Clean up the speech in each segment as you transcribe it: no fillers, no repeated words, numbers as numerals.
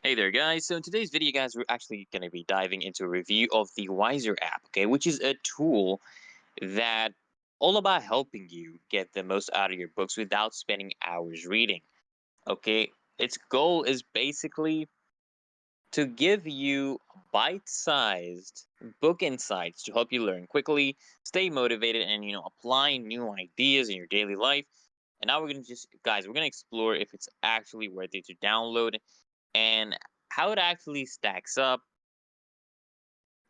Hey there, guys. So in today's video, guys, we're actually going to be diving into a review of the Wiser app, okay, which is a tool that all about helping you get the most out of your books without spending hours reading. Okay, its goal is basically to give you bite-sized book insights to help you learn quickly, stay motivated, and apply new ideas in your daily life. And now we're gonna guys, we're gonna explore if it's actually worth it to download and how it actually stacks up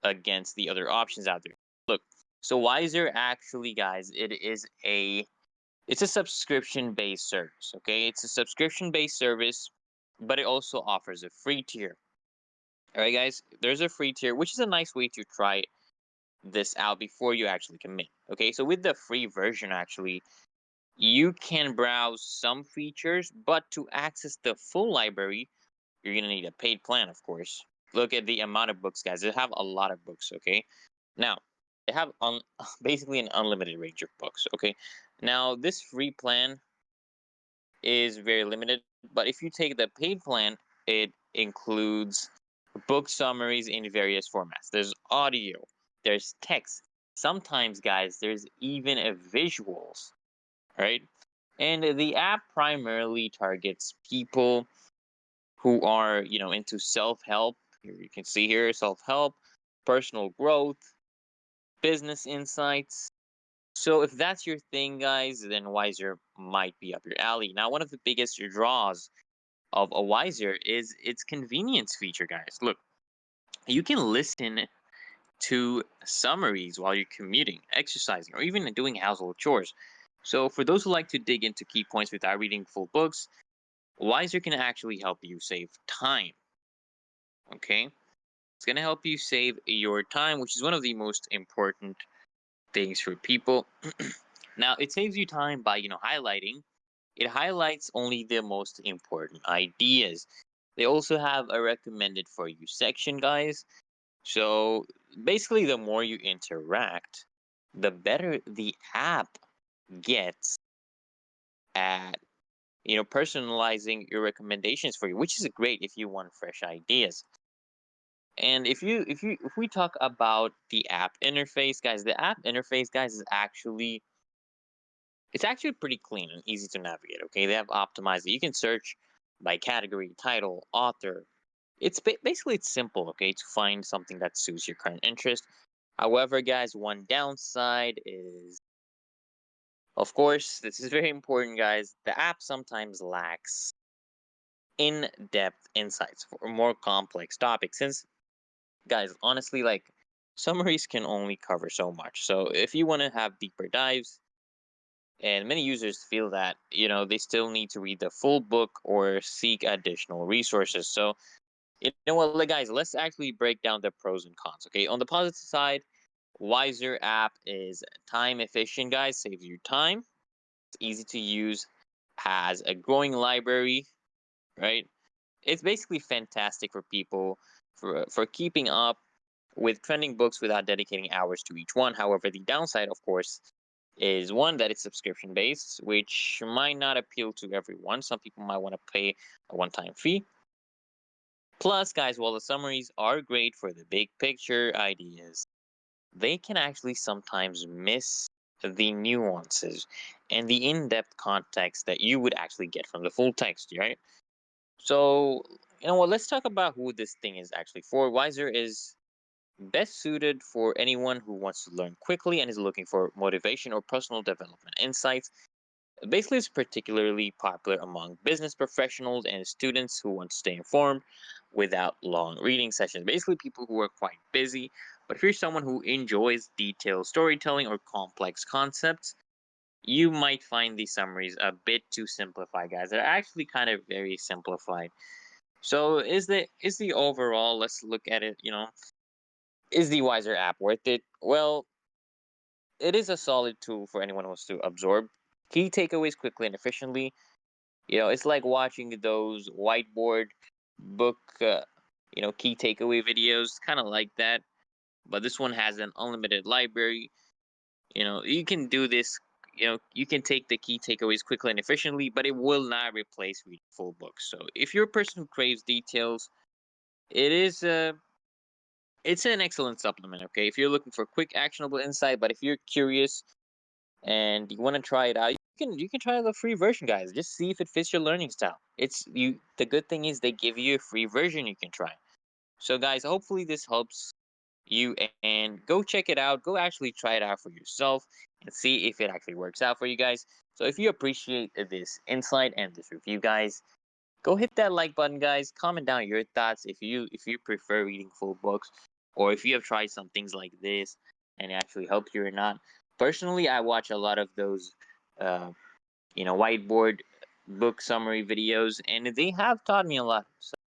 against the other options out there. Look, so Wiser actually, guys, it's a subscription based service. Okay, it's a subscription based service, but it also offers a free tier. All right, guys, there's a free tier, which is a nice way to try this out before you actually commit. Okay, so with the free version, actually, you can browse some features, but to access the full library, you're gonna need a paid plan, of course. Look at the amount of books, guys. They have a lot of books, okay? Now, they have basically an unlimited range of books, okay? Now, this free plan is very limited, but if you take the paid plan, it includes book summaries in various formats. There's audio, there's text. Sometimes, guys, there's even a visuals, right? And the app primarily targets people who are into self-help. Here you can see here self-help, personal growth, business insights. So if that's your thing, guys, then Wiser might be up your alley. Now, one of the biggest draws of a Wiser is its convenience feature, guys. Look, you can listen to summaries while you're commuting, exercising, or even doing household chores. So for those who like to dig into key points without reading full books, Wiser can actually help you save time. Okay, it's going to help you save your time, which is one of the most important things for people. Now, it saves you time by, highlighting. It highlights only the most important ideas. They also have a recommended for you section, guys. So basically, the more you interact, the better the app gets at, personalizing your recommendations for you, which is great if you want fresh ideas. And if we talk about the app interface, guys, the app interface, guys, is actually it's actually pretty clean and easy to navigate. Okay, they have optimized it. You can search by category, title, author. Basically it's simple. Okay, to find something that suits your current interest. However, guys, one downside is, of course, this is very important, guys. The app sometimes lacks in-depth insights for more complex topics. Since, guys, honestly, like, summaries can only cover so much. So if you want to have deeper dives, and many users feel that, they still need to read the full book or seek additional resources. So, what, guys, let's actually break down the pros and cons. Okay, on the positive side, Wiser app is time efficient, guys, saves you time. It's easy to use, has a growing library, right? It's basically fantastic for people for keeping up with trending books without dedicating hours to each one. However, the downside, of course, is one that it's subscription based, which might not appeal to everyone. Some people might want to pay a one time fee. Plus, guys, while the summaries are great for the big picture ideas, they can actually sometimes miss the nuances and the in depth context that you would actually get from the full text, right? So, what, let's talk about who this thing is actually for. Wiser is best suited for anyone who wants to learn quickly and is looking for motivation or personal development insights. Basically, it's particularly popular among business professionals and students who want to stay informed without long reading sessions. Basically, people who are quite busy. But if you're someone who enjoys detailed storytelling or complex concepts, you might find these summaries a bit too simplified, guys. They're actually kind of very simplified. So, is the overall? Let's look at it. Is the Wiser app worth it? Well, it is a solid tool for anyone who wants to absorb key takeaways quickly and efficiently. It's like watching those whiteboard book, key takeaway videos, kind of like that. But this one has an unlimited library. You can do this. You can take the key takeaways quickly and efficiently, but it will not replace reading full books. So if you're a person who craves details, It is it's an excellent supplement. Okay, if you're looking for quick, actionable insight, but if you're curious and you want to try it out, you can try the free version, guys. Just see if it fits your learning style. It's you. The good thing is they give you a free version you can try. So, guys, hopefully this helps you, and go check it out. Go actually try it out for yourself and see if it actually works out for you guys. So, if you appreciate this insight and this review, guys, go hit that like button, guys. Comment down your thoughts if you prefer reading full books, or if you have tried some things like this and it actually helped you or not. Personally, I watch a lot of those uh, whiteboard book summary videos, and they have taught me a lot. So